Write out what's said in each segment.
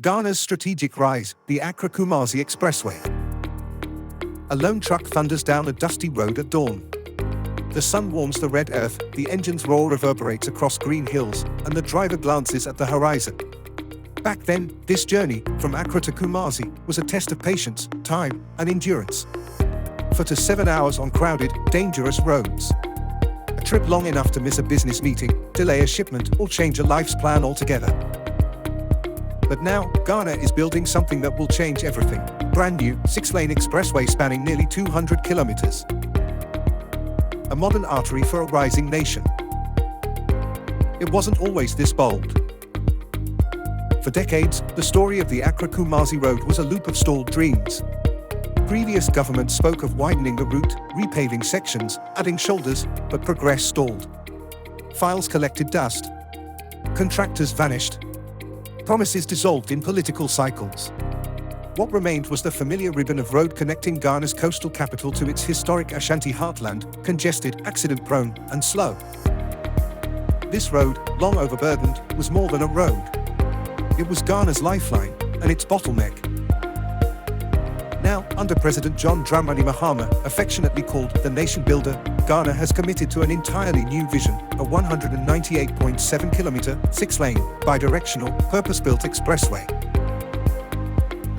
Ghana's strategic rise, the Accra-Kumasi Expressway. A lone truck thunders down a dusty road at dawn. The sun warms the red earth, the engine's roar reverberates across green hills, and the driver glances at the horizon. Back then, this journey, from Accra to Kumasi, was a test of patience, time, and endurance. 4 to 7 hours on crowded, dangerous roads. A trip long enough to miss a business meeting, delay a shipment, or change a life's plan altogether. But now, Ghana is building something that will change everything. Brand new, 6-lane expressway spanning nearly 200 kilometers. A modern artery for a rising nation. It wasn't always this bold. For decades, the story of the Accra-Kumasi Road was a loop of stalled dreams. Previous governments spoke of widening the route, repaving sections, adding shoulders, but progress stalled. Files collected dust. Contractors vanished. Promises dissolved in political cycles. What remained was the familiar ribbon of road connecting Ghana's coastal capital to its historic Ashanti heartland, congested, accident-prone, and slow. This road, long overburdened, was more than a road. It was Ghana's lifeline, and its bottleneck. Now, under President John Dramani Mahama, affectionately called the nation builder, Ghana has committed to an entirely new vision, a 198.7-kilometer, 6-lane, bidirectional, purpose-built expressway.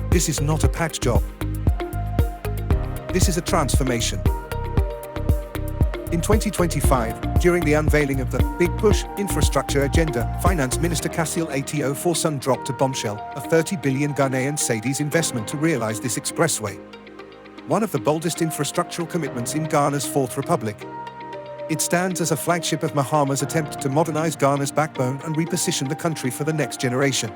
This is not a patch job. This is a transformation. In 2025, during the unveiling of the Big Push Infrastructure Agenda, Finance Minister Cassiel Ato Forson dropped a bombshell, a 30 billion Ghanaian cedis investment to realize this expressway. One of the boldest infrastructural commitments in Ghana's Fourth Republic. It stands as a flagship of Mahama's attempt to modernize Ghana's backbone and reposition the country for the next generation.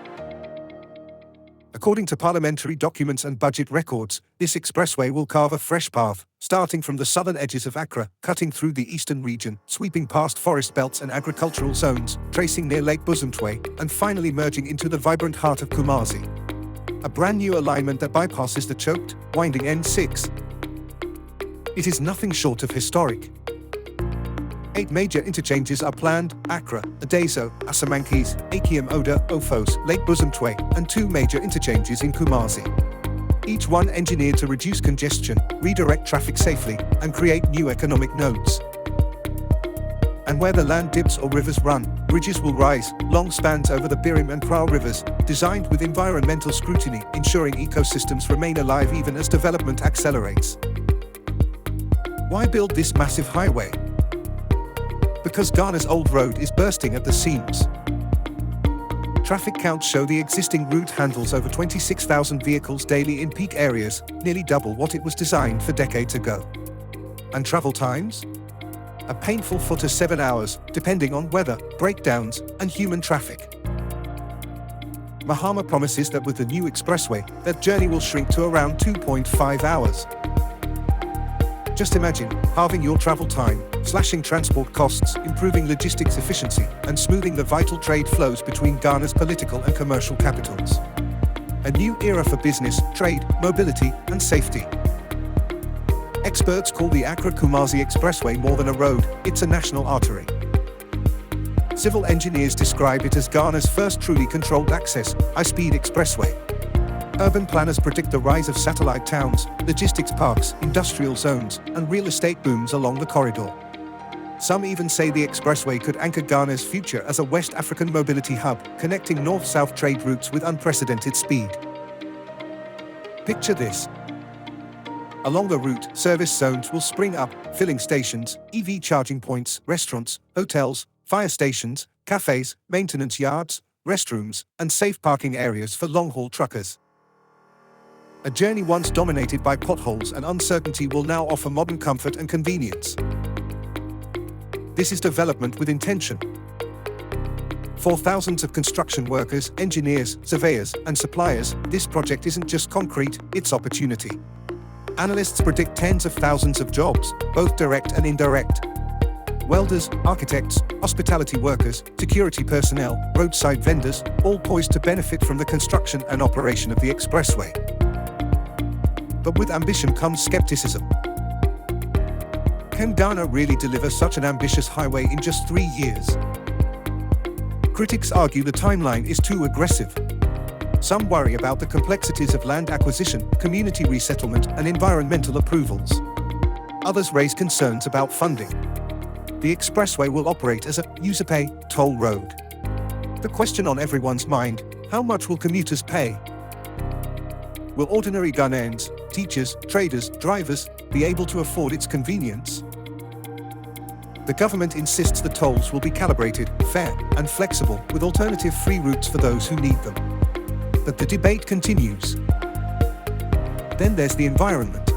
According to parliamentary documents and budget records, this expressway will carve a fresh path, starting from the southern edges of Accra, cutting through the eastern region, sweeping past forest belts and agricultural zones, tracing near Lake Bosumtwi, and finally merging into the vibrant heart of Kumasi. A brand new alignment that bypasses the choked, winding N6. It is nothing short of historic. 8 major interchanges are planned: Accra, Adeso, Asamankes, Akiem Oda, Ofos, Lake Bosumtwi, and 2 major interchanges in Kumasi. Each one engineered to reduce congestion, redirect traffic safely, and create new economic nodes. And where the land dips or rivers run, bridges will rise, long spans over the Birim and Prau rivers, designed with environmental scrutiny, ensuring ecosystems remain alive even as development accelerates. Why build this massive highway? Because Ghana's old road is bursting at the seams. Traffic counts show the existing route handles over 26,000 vehicles daily in peak areas, nearly double what it was designed for decades ago. And travel times? A painful 4 to 7 hours, depending on weather, breakdowns, and human traffic. Mahama promises that with the new expressway, that journey will shrink to around 2.5 hours. Just imagine, halving your travel time, slashing transport costs, improving logistics efficiency, and smoothing the vital trade flows between Ghana's political and commercial capitals. A new era for business, trade, mobility, and safety. Experts call the Accra-Kumasi Expressway more than a road, it's a national artery. Civil engineers describe it as Ghana's first truly controlled access, high-speed expressway. Urban planners predict the rise of satellite towns, logistics parks, industrial zones, and real estate booms along the corridor. Some even say the expressway could anchor Ghana's future as a West African mobility hub, connecting north-south trade routes with unprecedented speed. Picture this. Along the route, service zones will spring up, filling stations, EV charging points, restaurants, hotels, fire stations, cafes, maintenance yards, restrooms, and safe parking areas for long-haul truckers. A journey once dominated by potholes and uncertainty will now offer modern comfort and convenience. This is development with intention. For thousands of construction workers, engineers, surveyors, and suppliers, this project isn't just concrete, it's opportunity. Analysts predict tens of thousands of jobs, both direct and indirect. Welders, architects, hospitality workers, security personnel, roadside vendors, all poised to benefit from the construction and operation of the expressway. But with ambition comes skepticism. Can Ghana really deliver such an ambitious highway in just 3 years? Critics argue the timeline is too aggressive. Some worry about the complexities of land acquisition, community resettlement, and environmental approvals. Others raise concerns about funding. The expressway will operate as a user-pay toll road. The question on everyone's mind: how much will commuters pay? Will ordinary Ghanaians, teachers, traders, drivers, be able to afford its convenience? The government insists the tolls will be calibrated, fair, and flexible, with alternative free routes for those who need them. But the debate continues. Then there's the environment.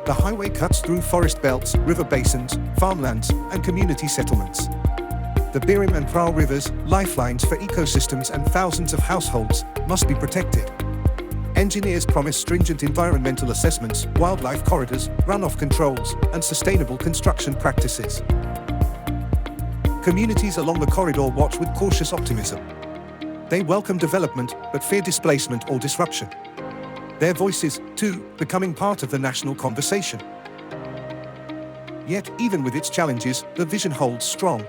The highway cuts through forest belts, river basins, farmlands, and community settlements. The Birim and Prau rivers, lifelines for ecosystems and thousands of households, must be protected. Engineers promise stringent environmental assessments, wildlife corridors, runoff controls, and sustainable construction practices. Communities along the corridor watch with cautious optimism. They welcome development, but fear displacement or disruption. Their voices, too, becoming part of the national conversation. Yet, even with its challenges, the vision holds strong.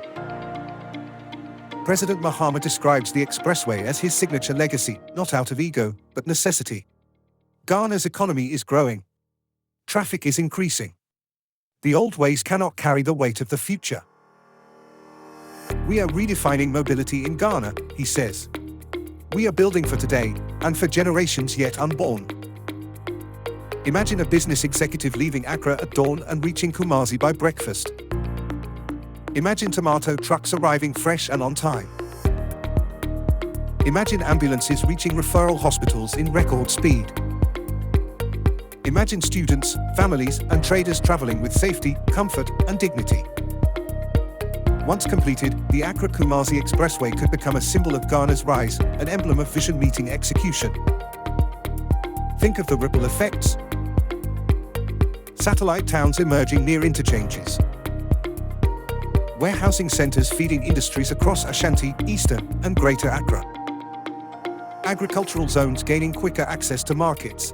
President Mahama describes the expressway as his signature legacy, not out of ego, but necessity. Ghana's economy is growing. Traffic is increasing. The old ways cannot carry the weight of the future. We are redefining mobility in Ghana, he says. We are building for today, and for generations yet unborn. Imagine a business executive leaving Accra at dawn and reaching Kumasi by breakfast. Imagine tomato trucks arriving fresh and on time. Imagine ambulances reaching referral hospitals in record speed. Imagine students, families, and traders traveling with safety, comfort, and dignity. Once completed, the Accra-Kumasi Expressway could become a symbol of Ghana's rise, an emblem of vision meeting execution. Think of the ripple effects. Satellite towns emerging near interchanges. Warehousing centers feeding industries across Ashanti, Eastern, and Greater Accra. Agricultural zones gaining quicker access to markets.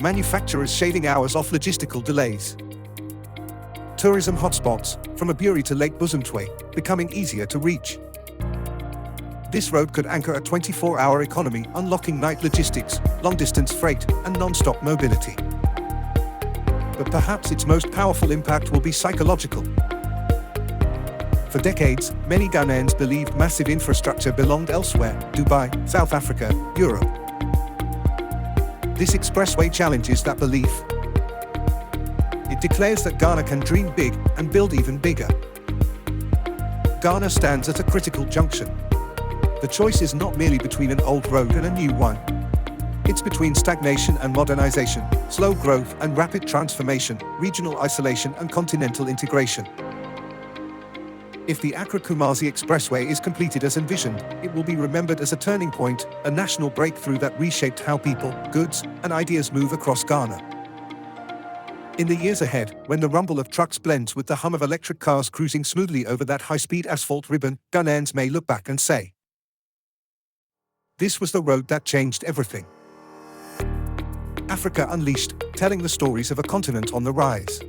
Manufacturers shaving hours off logistical delays. Tourism hotspots, from Aburi to Lake Bosumtwe, becoming easier to reach. This road could anchor a 24-hour economy, unlocking night logistics, long-distance freight, and non-stop mobility. But perhaps its most powerful impact will be psychological. For decades, many Ghanaians believed massive infrastructure belonged elsewhere: Dubai, South Africa, Europe. This expressway challenges that belief. It declares that Ghana can dream big and build even bigger. Ghana stands at a critical junction. The choice is not merely between an old road and a new one. It's between stagnation and modernization, slow growth and rapid transformation, regional isolation and continental integration. If the Accra-Kumasi Expressway is completed as envisioned, it will be remembered as a turning point, a national breakthrough that reshaped how people, goods, and ideas move across Ghana. In the years ahead, when the rumble of trucks blends with the hum of electric cars cruising smoothly over that high-speed asphalt ribbon, Ghanaians may look back and say, "This was the road that changed everything." Africa Unleashed, telling the stories of a continent on the rise.